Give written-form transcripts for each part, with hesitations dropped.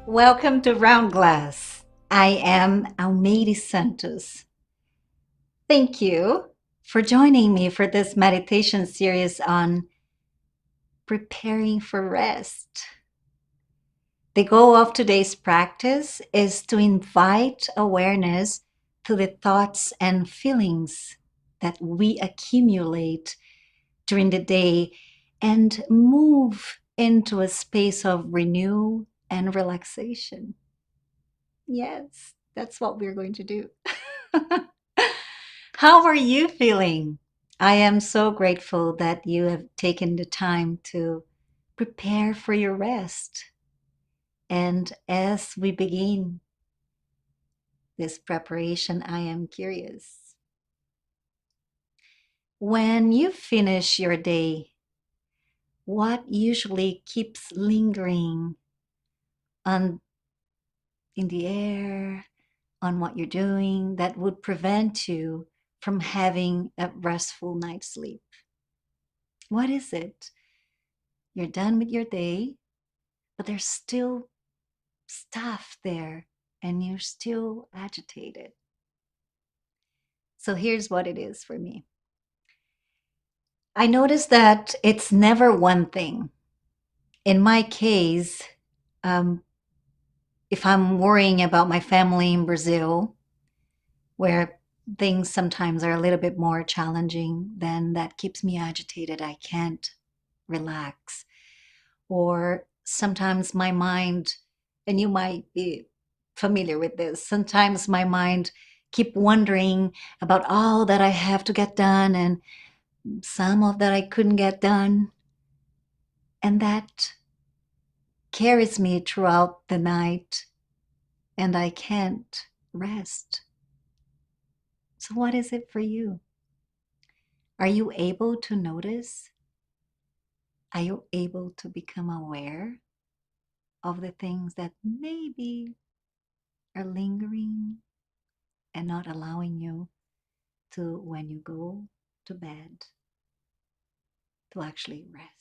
Welcome to Round Glass. I am Almeiri Santos. Thank you for joining me for this meditation series on preparing for rest. The goal of today's practice is to invite awareness to the thoughts and feelings that we accumulate during the day and move into a space of renewal and relaxation. Yes, that's what we're going to do. How are you feeling? I am so grateful that you have taken the time to prepare for your rest. And as we begin this preparation, I am curious. When you finish your day, what usually keeps lingering on in the air, on what you're doing that would prevent you from having a restful night's sleep? What is it? You're done with your day, but there's still stuff there and you're still agitated. So here's what it is for me. I noticed that it's never one thing. In my case, um, if I'm worrying about my family in Brazil, where things sometimes are a little bit more challenging, then that keeps me agitated. I can't relax. Or sometimes my mind, and you might be familiar with this, sometimes my mind keep wondering about all that I have to get done and some of that I couldn't get done. And that carries me throughout the night and I can't rest. So what is it for you? Are you able to notice? Are you able to become aware of the things that maybe are lingering and not allowing you to, when you go to bed, to actually rest?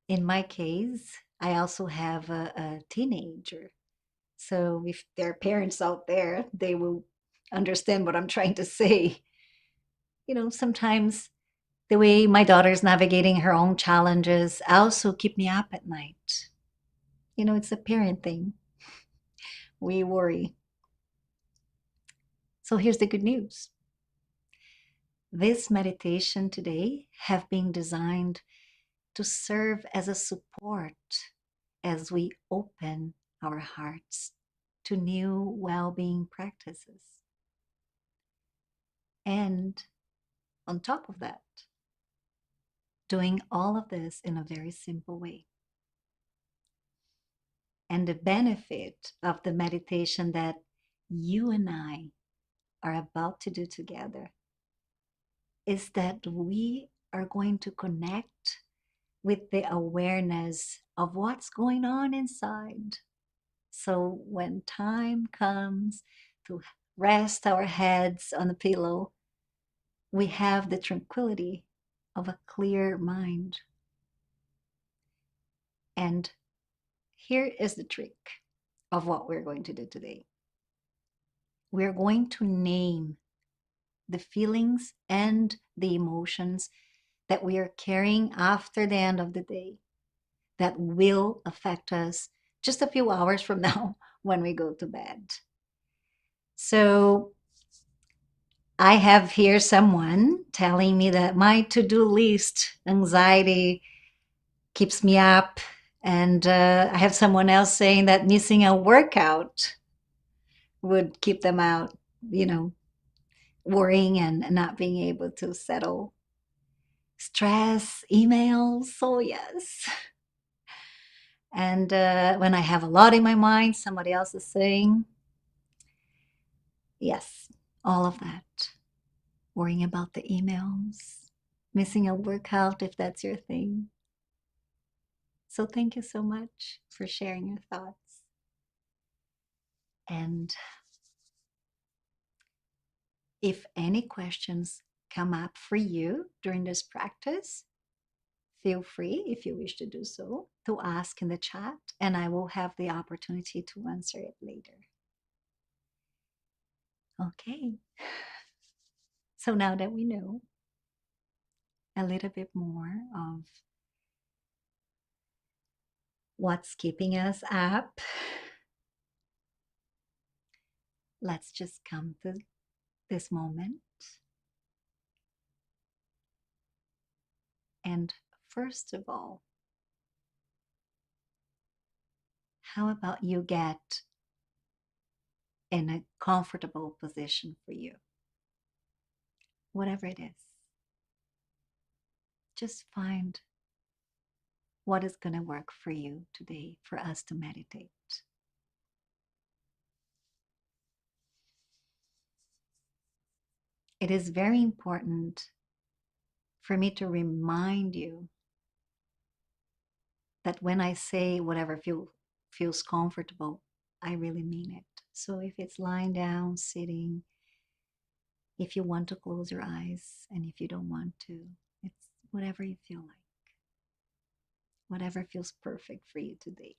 In my case, I also have a teenager. So if there are parents out there, they will understand what I'm trying to say. Sometimes the way my daughter's navigating her own challenges also keep me up at night. It's a parent thing. We worry. So here's the good news. This meditation today have been designed to serve as a support as we open our hearts to new well-being practices. And on top of that, doing all of this in a very simple way. And the benefit of the meditation that you and I are about to do together is that we are going to connect with the awareness of what's going on inside. So when time comes to rest our heads on the pillow, we have the tranquility of a clear mind. And here is the trick of what we're going to do today. We're going to name the feelings and the emotions that we are carrying after the end of the day that will affect us just a few hours from now when we go to bed. So I have here someone telling me that my to-do list anxiety keeps me up. And I have someone else saying that missing a workout would keep them out, you know, worrying and not being able to settle. Stress, emails, oh yes. And when I have a lot in my mind, somebody else is saying, yes, all of that. Worrying about the emails, missing a workout if that's your thing. So thank you so much for sharing your thoughts. And if any questions come up for you during this practice, feel free, if you wish to do so, to ask in the chat, and I will have the opportunity to answer it later. Okay. So now that we know a little bit more of what's keeping us up, let's just come to this moment. And first of all, how about you get in a comfortable position for you? Whatever it is, just find what is going to work for you today for us to meditate. It is very important for me to remind you that when I say whatever feels comfortable, I really mean it. So if it's lying down, sitting, if you want to close your eyes, and if you don't want to, it's whatever you feel like, whatever feels perfect for you today.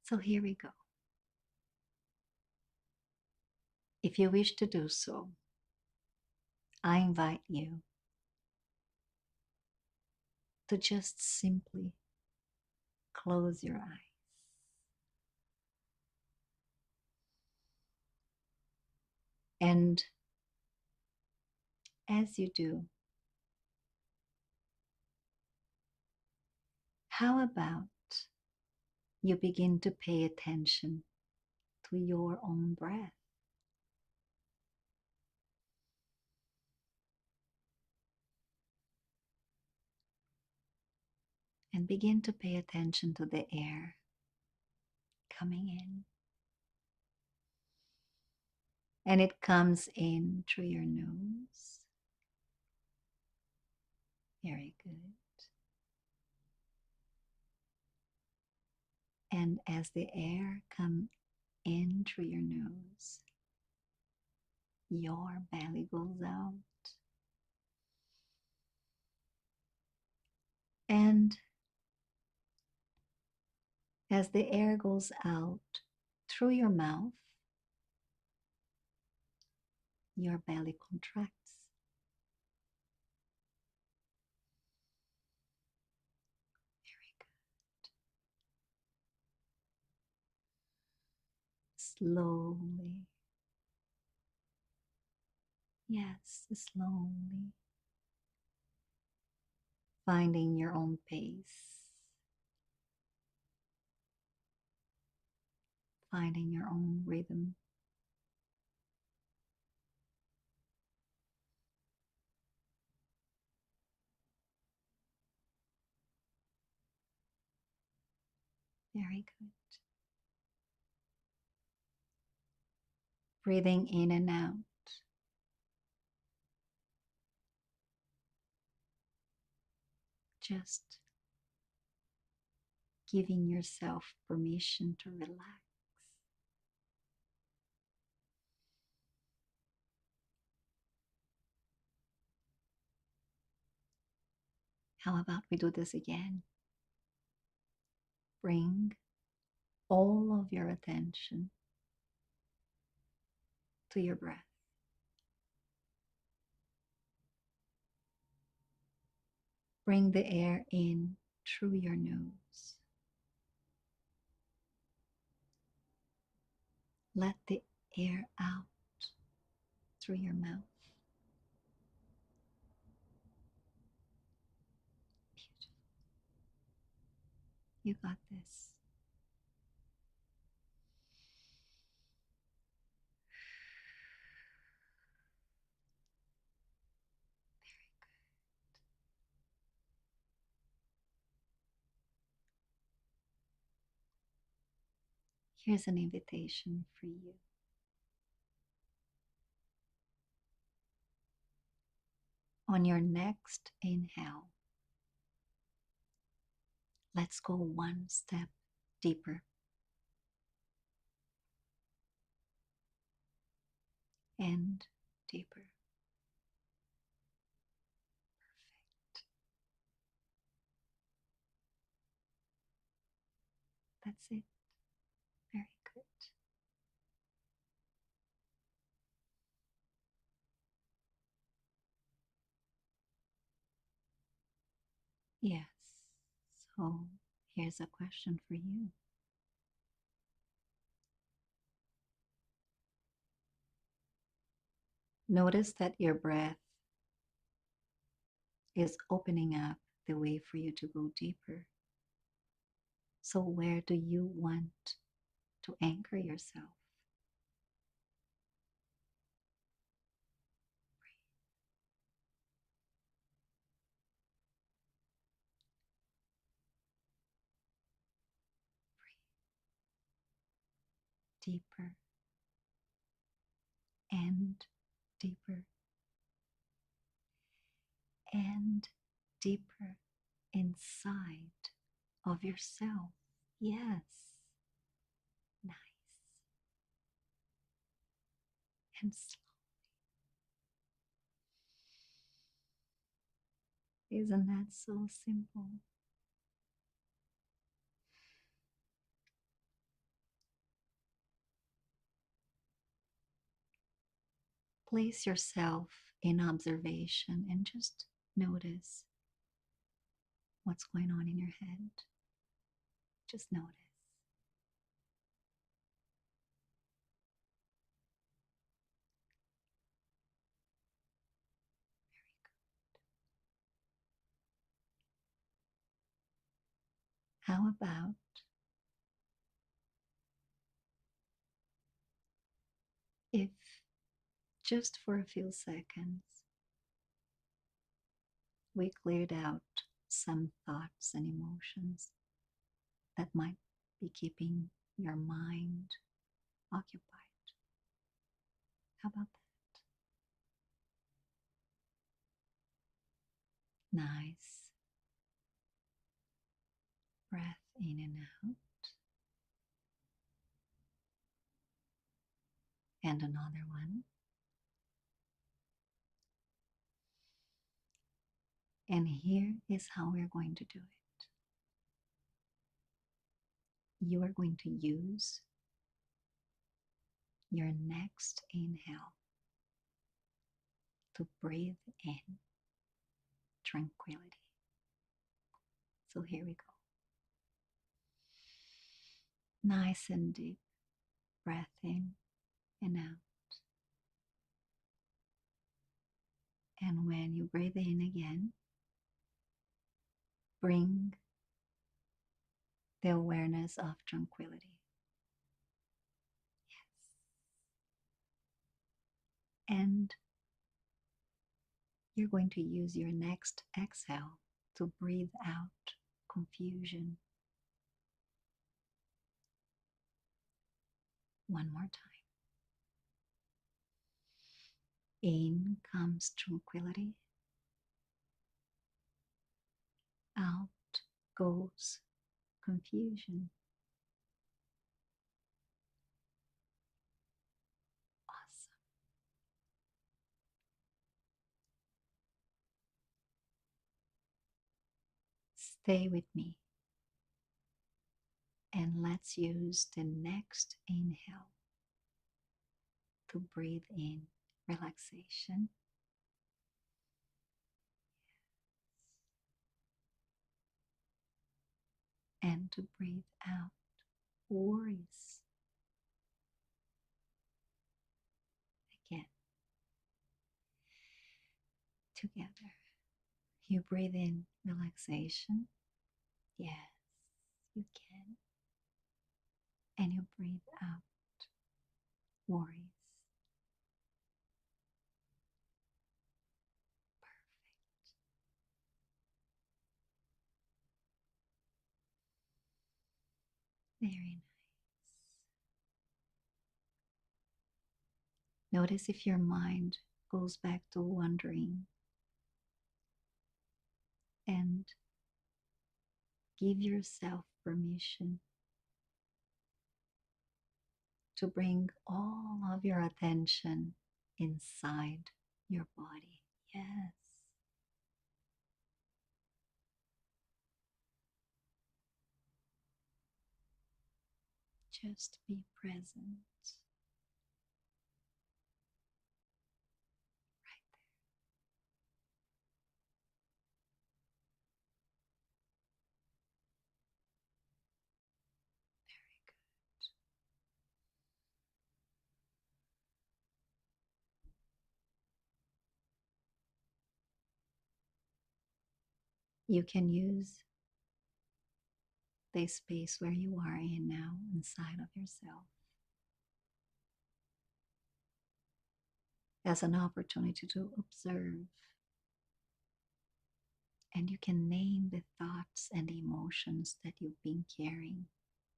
So here we go. If you wish to do so, I invite you to just simply close your eyes. And as you do, how about you begin to pay attention to your own breath? And begin to pay attention to the air coming in. And it comes in through your nose. Very good. And as the air comes in through your nose, your belly goes out. And as the air goes out through your mouth, your belly contracts. Very good. Slowly. Yes, slowly. Finding your own pace. Finding your own rhythm. Very good. Breathing in and out. Just giving yourself permission to relax. How about we do this again? Bring all of your attention to your breath. Bring the air in through your nose. Let the air out through your mouth. Beautiful. You got this. Here's an invitation for you. On your next inhale, let's go one step deeper. And deeper. Yes. So here's a question for you. Notice that your breath is opening up the way for you to go deeper. So, where do you want to anchor yourself? Deeper and deeper and deeper inside of yourself. Yes, nice and slow. Isn't that so simple? Place yourself in observation and just notice what's going on in your head. Just notice. How about if just for a few seconds we cleared out some thoughts and emotions that might be keeping your mind occupied? How about that? Nice. Breath in and out. And another one. And here is how we're going to do it. You are going to use your next inhale to breathe in tranquility. So here we go. Nice and deep breath in and out. And when you breathe in again, bring the awareness of tranquility. Yes. And you're going to use your next exhale to breathe out confusion. One more time. In comes tranquility. Out goes confusion. Awesome. Stay with me. And let's use the next inhale to breathe in relaxation. And to breathe out worries. Again, together. You breathe in relaxation. Yes, you can. And you breathe out worries. Perfect. Very nice. Notice if your mind goes back to wondering, and give yourself permission to bring all of your attention inside your body. Yes. Just be present right You can use this space where you are in now inside of yourself as an opportunity to observe. And you can name the thoughts and the emotions that you've been carrying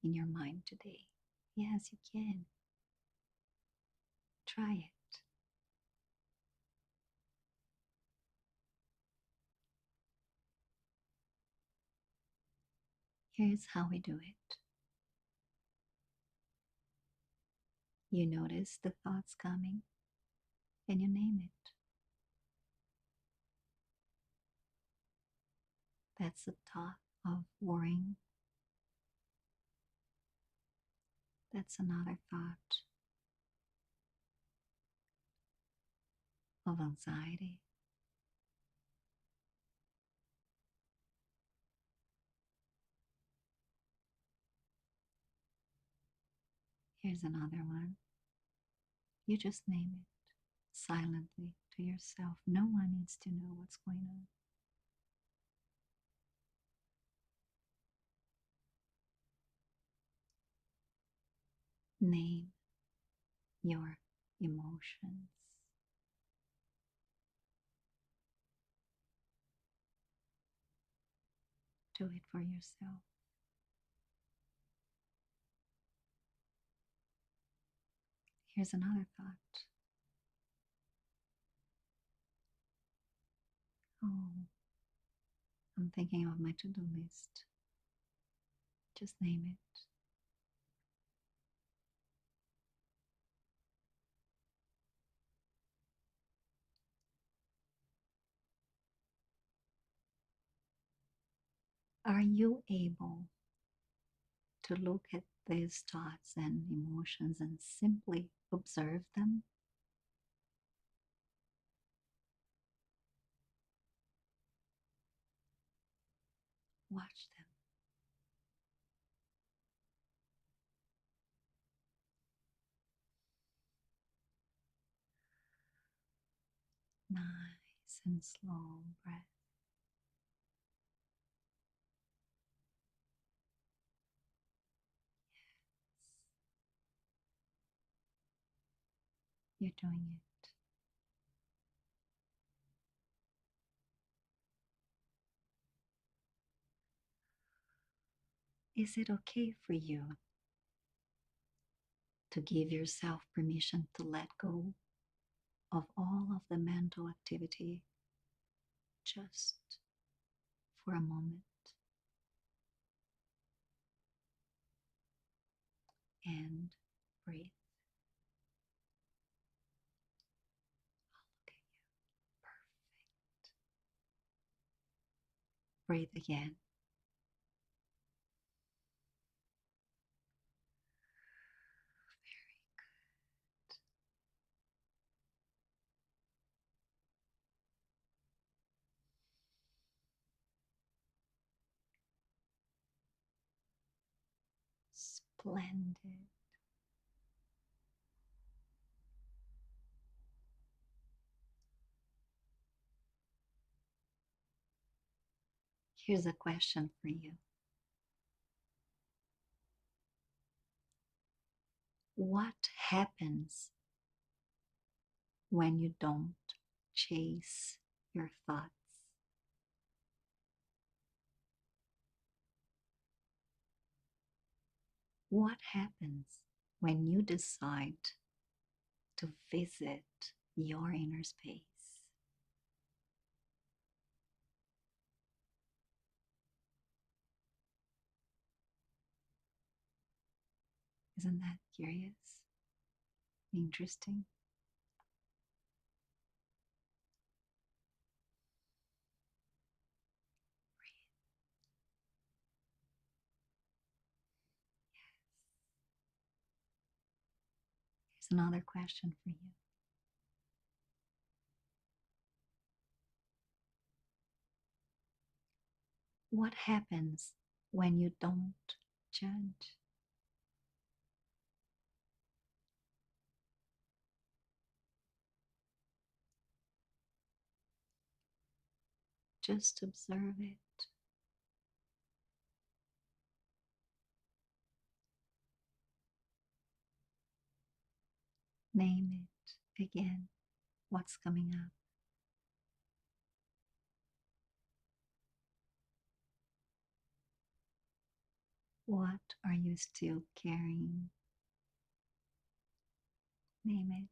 in your mind today. Yes, you can. Try it. Here's how we do it. You notice the thoughts coming and you name it. That's a thought of worrying. That's another thought of anxiety. Here's another one. You just name it silently to yourself. No one needs to know what's going on. Name your emotions. Do it for yourself. Here's another thought. Oh, I'm thinking of my to-do list. Just name it. Are you able to look at these thoughts and emotions and simply observe them? Watch them. Nice and slow breath. You're doing it. Is it okay for you to give yourself permission to let go of all of the mental activity just for a moment and breathe? Look at you. Perfect. Breathe again. Very good. Splendid. Here's a question for you. What happens when you don't chase your thoughts? What happens when you decide to visit your inner space? Isn't that curious? Interesting? Here's another question for you. What happens when you don't judge? Just observe it. Name it again. What's coming up? What are you still carrying? Name it.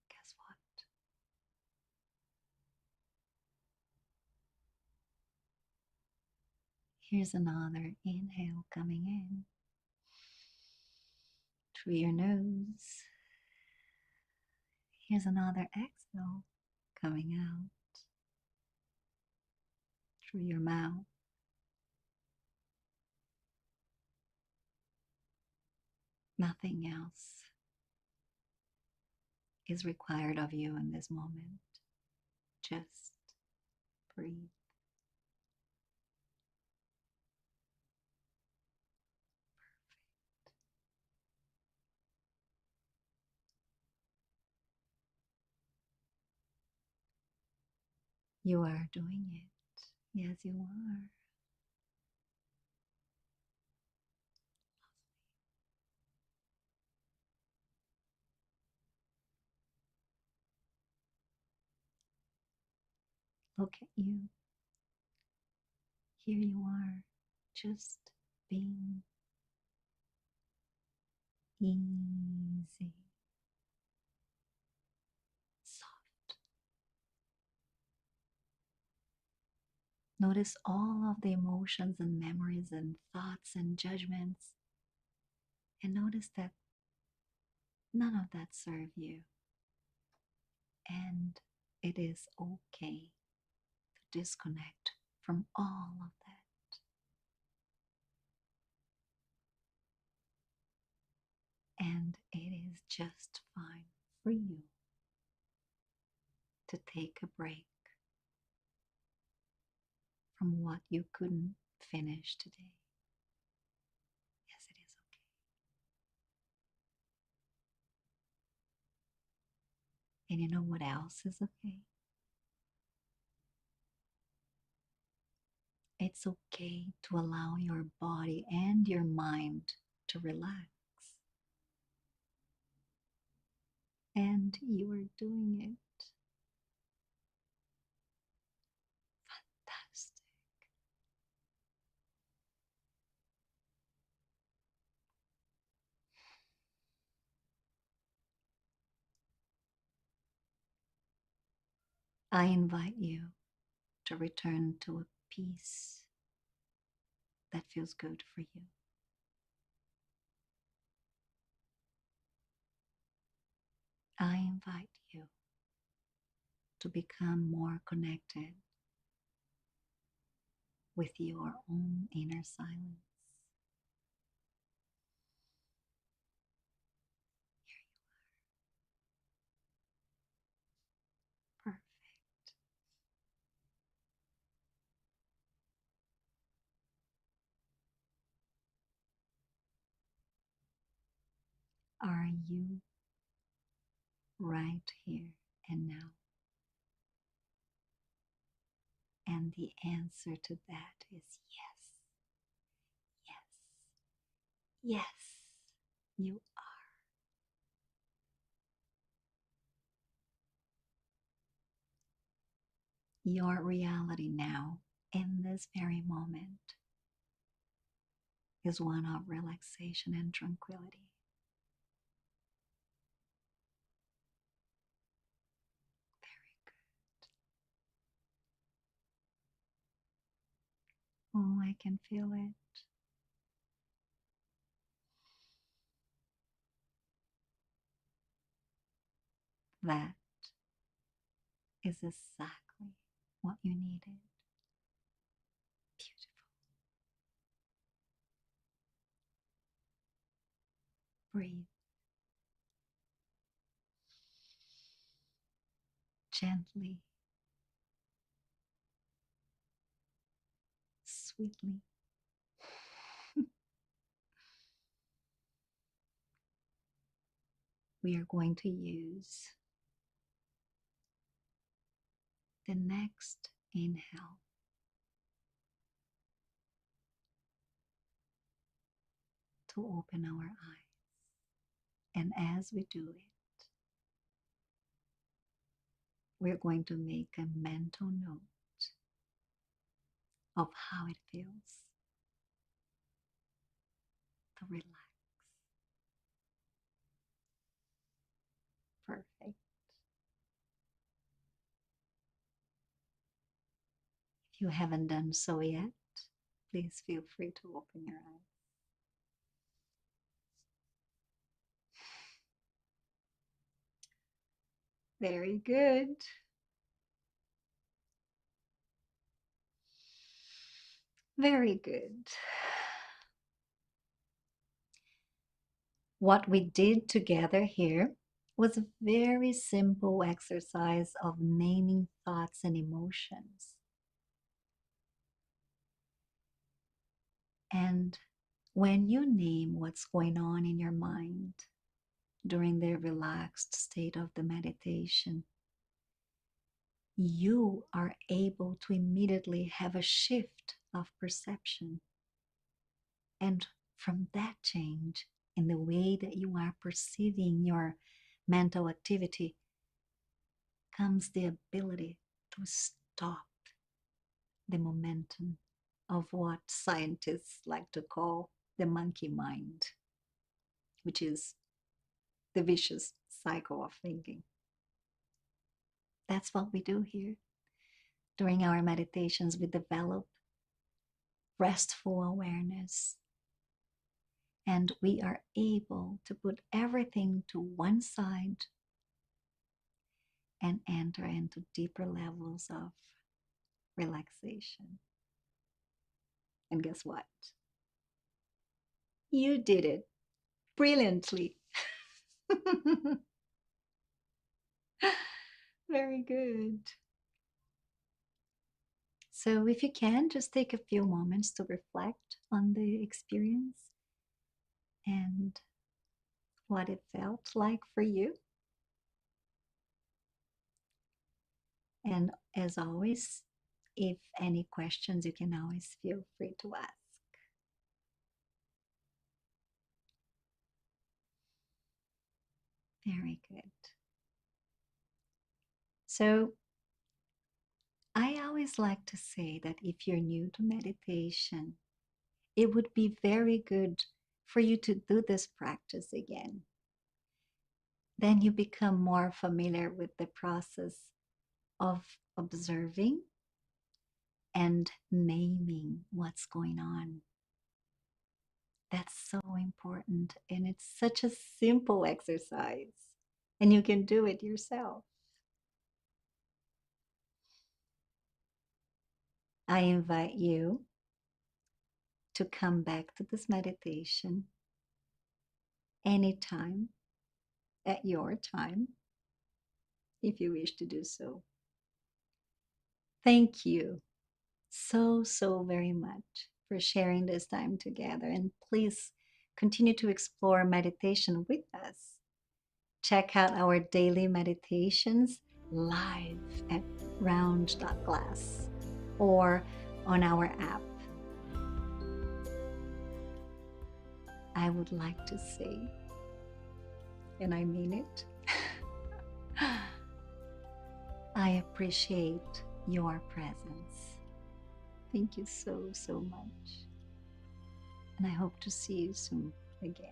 Guess what? Here's another inhale coming in through your nose. Here's another exhale coming out through your mouth. Nothing else is required of you in this moment. Just breathe. You are doing it. Yes, you are. Look at you. Here you are, just being easy, soft. Notice all of the emotions and memories and thoughts and judgments, and notice that none of that serve you. And it is okay to disconnect from all of that. And it is just fine for you to take a break from what you couldn't finish today. Yes, it is okay. And you know what else is okay? It's okay to allow your body and your mind to relax. And you are doing it. Fantastic. I invite you to return to a peace that feels good for you. I invite you to become more connected with your own inner silence. Here you are. Perfect. Are you right here and now? And the answer to that is yes, yes, yes, you are. Your reality now, in this very moment, is one of relaxation and tranquility. Very good. Oh, I can feel it. That is exactly what you needed. Beautiful. Breathe gently, sweetly. We are going to use the next inhale, to open our eyes. And as we do it, we're going to make a mental note of how it feels to relax. Perfect. If you haven't done so yet, please feel free to open your eyes. Very good. Very good. What we did together here was a very simple exercise of naming thoughts and emotions. And when you name what's going on in your mind during the relaxed state of the meditation, you are able to immediately have a shift of perception. And from that change in the way that you are perceiving your mental activity comes the ability to stop the momentum of what scientists like to call the monkey mind, which is the vicious cycle of thinking. That's what we do here. During our meditations, we develop restful awareness, and we are able to put everything to one side and enter into deeper levels of relaxation. And guess what? You did it brilliantly. Very good. So, if you can, just take a few moments to reflect on the experience and what it felt like for you. And as always, if any questions, you can always feel free to ask. Very good. So, I always like to say that if you're new to meditation, it would be very good for you to do this practice again. Then you become more familiar with the process of observing and naming what's going on. That's so important, and it's such a simple exercise, and you can do it yourself. I invite you to come back to this meditation anytime, at your time, if you wish to do so. Thank you so very much for sharing this time together, and please continue to explore meditation with us. Check out our daily meditations live at round.glass or on our app. I would like to say, and I mean it, I appreciate your presence. Thank you so much. And I hope to see you soon again.